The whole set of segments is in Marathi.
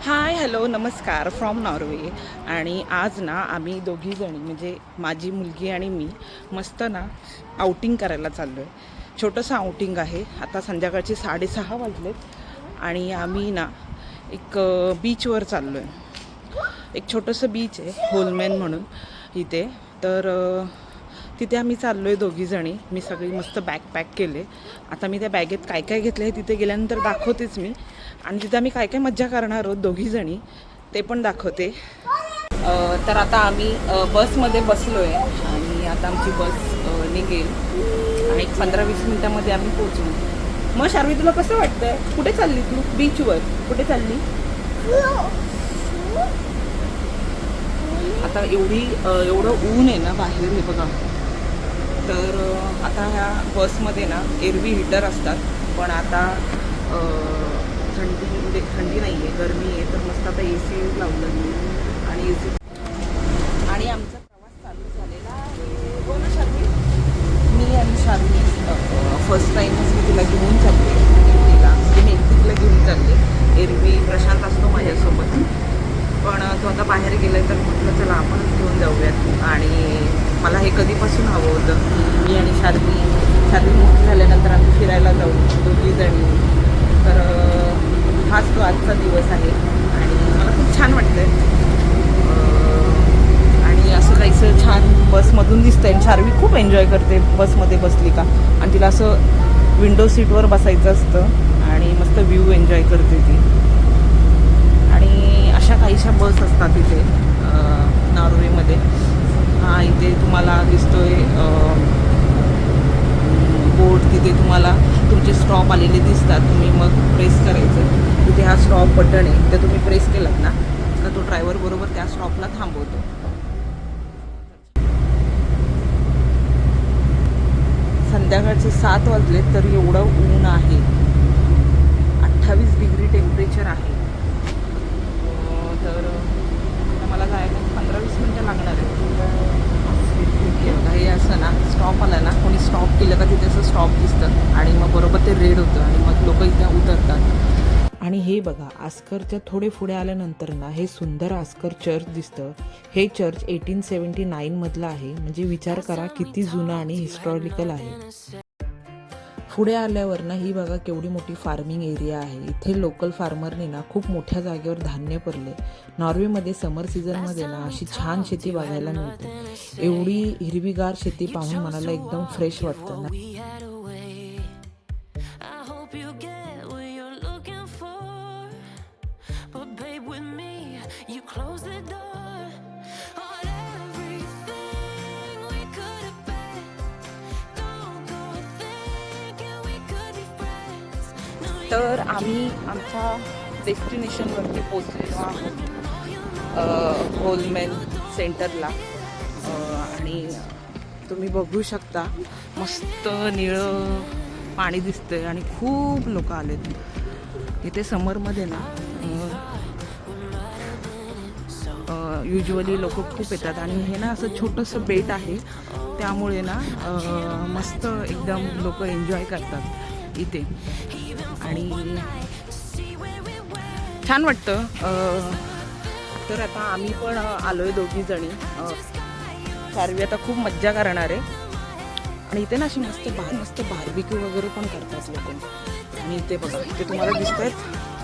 हाय हॅलो नमस्कार फ्रॉम नॉर्वे. आणि आज ना आम्ही दोघीजणी म्हणजे माझी मुलगी आणि मी मस्त ना आउटिंग करायला चाललो आहे. छोटंसं आउटिंग आहे. आता संध्याकाळचे 6:30 वाजलेत आणि आम्ही ना एक बीचवर चाललो आहे. एक छोटंसं बीच आहे होलमेन म्हणून इथे. तर तिथे आम्ही चाललो आहे दोघीजणी. मी सगळी मस्त बॅग पॅक केले. आता मी त्या बॅगेत काय काय घेतलं आहे तिथे गेल्यानंतर दाखवतेच मी. आणि तिथे आम्ही काय काय मज्जा करणार आहोत दोघीजणी ते पण दाखवते. तर आता आम्ही बसमध्ये बसलो आहे आणि आता आमची बस निघेल आणि एक 15-20 मिनटामध्ये आम्ही पोहोचू. मग शार्वी तुला कसं वाटतंय? कुठे चालली तू? बीचवर कुठे चालली? आता एवढं ऊन आहे ना बाहेर हे बघा. तर आता ह्या बसमध्ये ना एरवी हीटर असतात पण आता थंडी नाही आहे, गरमी आहे. तर मस्त आता AC लावलं मी आणि AC आणि आमचा प्रवास चालू झालेला आहे. हो ना शार्वी? मी आणि शार्वी फर्स्ट टाईमच मी तिला घेऊन चालले तिला म्हणजे मी एकटी तिला घेऊन चालले. एरवी प्रशांत असतो माझ्यासोबत पण तो आता बाहेर गेला आहे तर म्हटलं चला आपणच घेऊन जाऊयात. आणि मला हे कधीपासून हवं होतं. मी आणि शार्वी मोठी झाल्यानंतर आम्ही फिरायला जाऊ दोघीजणी. तर हाच तो आजचा दिवस आहे आणि मला खूप छान वाटतं आहे. आणि असं काहीसं छान बसमधून दिसतंय आणि शार्वी खूप एन्जॉय करते बसमध्ये बसली का. आणि तिला असं विंडो सीटवर बसायचं असतं आणि मस्त व्ह्यू एन्जॉय करते ती. आणि अशा काहीशा बस असतात इथे नॉर्वेमध्ये. हा इथे तुम्हाला दिसतोय बोर्ड. तिथे तुम्हाला तुमचे स्टॉप आलेले दिसतात. तुम्ही मग प्रेस करायचं. तिथे हा स्टॉप बटन आहे ते तुम्ही प्रेस केलात ना तर तो ड्रायव्हर बरोबर त्या स्टॉपला थांबवतो. संध्याकाळचे 7 वाजले तर एवढं ऊन आहे. 28 डिग्री टेम्परेचर आहे. तर मला जायला 15-20 मिनटं लागणार आहे. हे असं ना स्टॉप आला ना कोणी स्टॉप केलं का तिथे असं स्टॉप दिसतं आणि मग बरोबर ते रेड होतं आणि मग लोक इथे उतरतात. आणि हे बघा आस्करच्या थोडे पुढे आल्यानंतर ना हे सुंदर आस्कर चर्च दिसतं. हे चर्च 1879 मधलं आहे. म्हणजे विचार करा किती जुनं आणि हिस्टॉरिकल आहे. पुढे आल्यावर ना ही बघा केवढी मोठी फार्मिंग एरिया आहे. इथे लोकल फार्मरने ना खूप मोठ्या जागेवर धान्य पेरले. नॉर्वेमध्ये समर सीझनमध्ये ना अशी छान शेती बघायला मिळते. एवढी हिरवीगार शेती पाहून मनाला एकदम फ्रेश वाटतं ना. तर आम्ही आमच्या डेस्टिनेशनवरती पोचलेलो आहोत होलमेन सेंटरला. आणि तुम्ही बघू शकता मस्त निळं पाणी दिसतंय आणि खूप लोक आलेत इथे. समरमध्ये ना युजली लोक खूप येतात आणि हे ना असं छोटंसं बेट आहे त्यामुळे ना मस्त एकदम लोक एन्जॉय करतात इथे आणि छान वाटतं. तर आता आम्ही पण आलो आहे दोघीजणी. शार्वी आता खूप मज्जा करणार आहे. आणि इथे ना अशी मस्त बार्बिक्यू वगैरे पण करतात लोक. आणि इथे बघा इथे तुम्हाला दिसत आहेत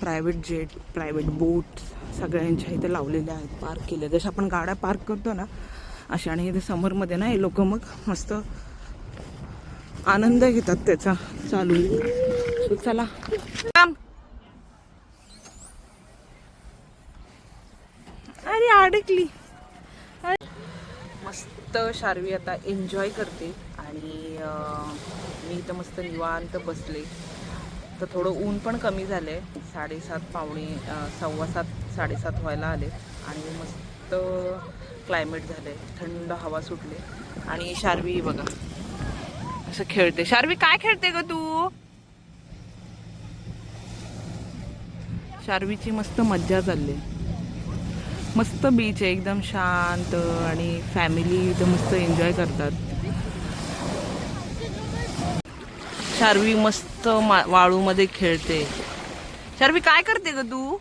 प्रायव्हेट जेट प्रायव्हेट बोट सगळ्यांच्या इथे लावलेल्या आहेत, पार्क केले. जसं आपण गाड्या पार्क करतो ना अशा. आणि इथे समरमध्ये ना हे लोक मग मस्त आनंद घेतात त्याचा चालू. चला अरे अडकली. मस्त शार्वी आता एन्जॉय करते आणि मी इथं मस्त निवांत बसले. तर थोडं ऊन पण कमी झालं आहे. 7:30 पावणे 7:15 7:30 व्हायला आले आणि मस्त क्लायमेट झालं आहे. थंड हवा सुटले आणि शार्वी बघा असं खेळते. शार्वी काय खेळते ग तू? शार्वीची मस्त मज्जा चालली. मस्त बीच आहे एकदम शांत आणि फॅमिली इथं मस्त एन्जॉय करतात. शार्वी मस्त वाळूमध्ये खेळते. शार्वी काय करते ग तू?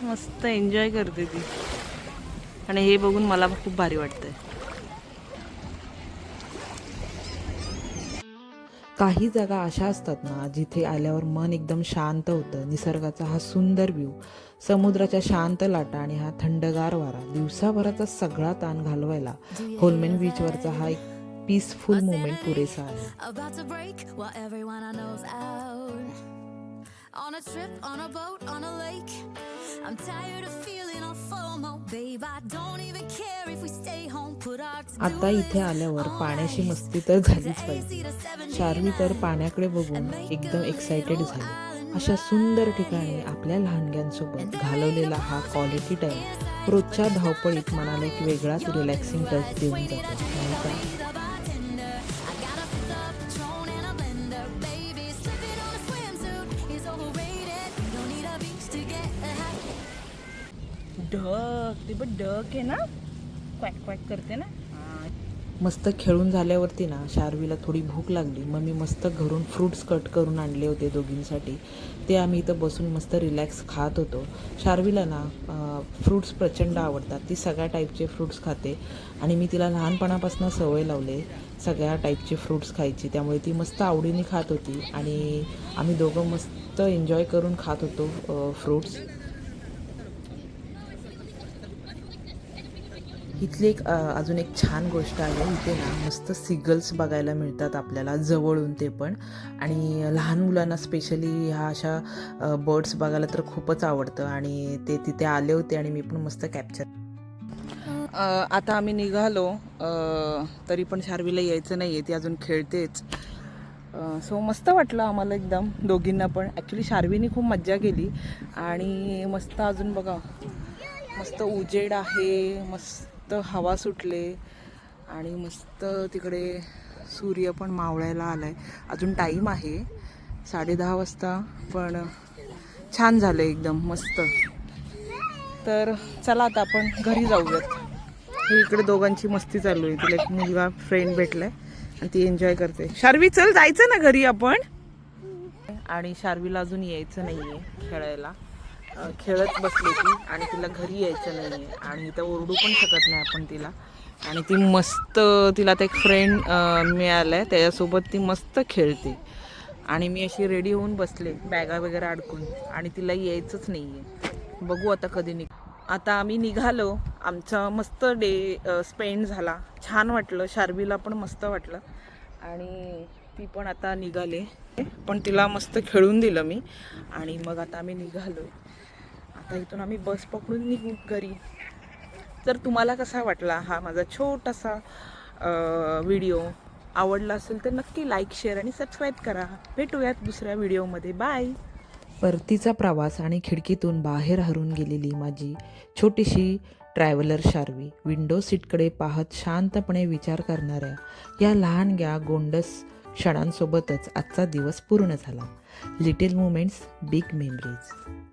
मस्त एन्जॉय करते ती आणि हे बघून मला खूप भारी वाटतंय. काही जागा अशा असतात ना जिथे आल्यावर मन एकदम शांत होतं. निसर्गाचा हा सुंदर व्ह्यू, समुद्राच्या शांत लाटा आणि हा थंडगार वारा दिवसाभराचा सगळा ताण घालवायला होलमेन बीचवरचा हा एक पीसफुल मोमेंट पुरेसा आहे. On a trip, on a boat, on a lake. I'm tired of feeling all FOMO, babe. I don't even care if we stay home. Put our आता इथे आल्यावर पाण्याशी मस्ती तर झालीच पाहिजे. शार्वी तर पाण्याकडे बघून एकदम एक्साइटेड झाली. अशा सुंदर ठिकाणी आपल्या लहानग्यांसोबत घालवलेला हा क्वालिटी टाइम रोजच्या धावपळीत मनाला एक वेगळाच रिलॅक्सिंग टच देऊन जातो. नाही का? ढग, ते बघ ढग आहे ना, क्वॅक क्वॅक करते ना. मस्त खेळून झाल्यावरती ना शार्वीला थोडी भूक लागली. मग मी मस्त घरून फ्रूट्स कट करून आणले होते दोघींसाठी. ते आम्ही इथं बसून मस्त रिलॅक्स खात होतो. शार्वीला ना फ्रूट्स प्रचंड आवडतात. ती सगळ्या टाईपचे फ्रूट्स खाते आणि मी तिला लहानपणापासून सवय लावले सगळ्या टाईपचे फ्रूट्स खायची. त्यामुळे ती मस्त आवडीने खात होती आणि आम्ही दोघं मस्त एन्जॉय करून खात होतो फ्रूट्स. इथली एक अजून एक छान गोष्ट आहे. इथे ना मस्त सिगल्स बघायला मिळतात आपल्याला जवळून, ते पण. आणि लहान मुलांना स्पेशली ह्या अशा बर्ड्स बघायला तर खूपच आवडतं आणि ते तिथे आले होते आणि मी पण मस्त कॅप्चर. आता आम्ही निघालो, तरी पण शार्वीला यायचं नाही आहे, ती अजून खेळतेच. सो मस्त वाटलं आम्हाला एकदम दोघींना पण. ॲक्च्युली शार्वीने खूप मज्जा केली आणि मस्त अजून बघा मस्त उजेड आहे, मस्त हवा सुटले आणि मस्त तिकडे सूर्य पण मावळायला आला आहे. अजून टाईम आहे 10:30 वाजता, पण छान झालं एकदम मस्त. तर चला आता आपण घरी जाऊयात. हे इकडे दोघांची मस्ती चालू आहे. तिला एक मुलगा फ्रेंड भेटलाय आणि ती एन्जॉय करते. शार्वी चल जायचं ना घरी आपण. आणि शार्वीला अजून यायचं नाही आहे खेळायला, खेळत बसली ती आणि तिला घरी यायचं नाही आहे आणि इथं ओरडू पण शकत नाही आपण तिला. आणि ती मस्त, तिला आता एक फ्रेंड मिळाला आहे, त्याच्यासोबत ती मस्त खेळते. आणि मी अशी रेडी होऊन बसले बॅगा वगैरे अडकून आणि तिला यायचंच नाही आहे. बघू आता कधी आता आम्ही निघालो. आमचा मस्त डे स्पेंड झाला, छान वाटलं. शार्वीला पण मस्त वाटलं आणि ती पण आता निघाले. पण तिला मस्त खेळून दिलं मी आणि मग आता आम्ही निघालो. आता इथून आम्ही बस पकडून निघू घरी. तर तुम्हाला कसा वाटला हा माझा छोटासा व्हिडिओ? आवडला असेल तर नक्की लाईक, शेअर आणि सबस्क्राईब करा. भेटूयात दुसऱ्या व्हिडिओमध्ये. बाय. परतीचा प्रवास आणि खिडकीतून बाहेर हरून गेलेली माझी छोटीशी ट्रॅव्हलर शार्वी, विंडो सीटकडे पाहत शांतपणे विचार करणाऱ्या या लहानग्या गोंडस क्षणांसोबतच आजचा दिवस पूर्ण झाला. Little moments, big memories.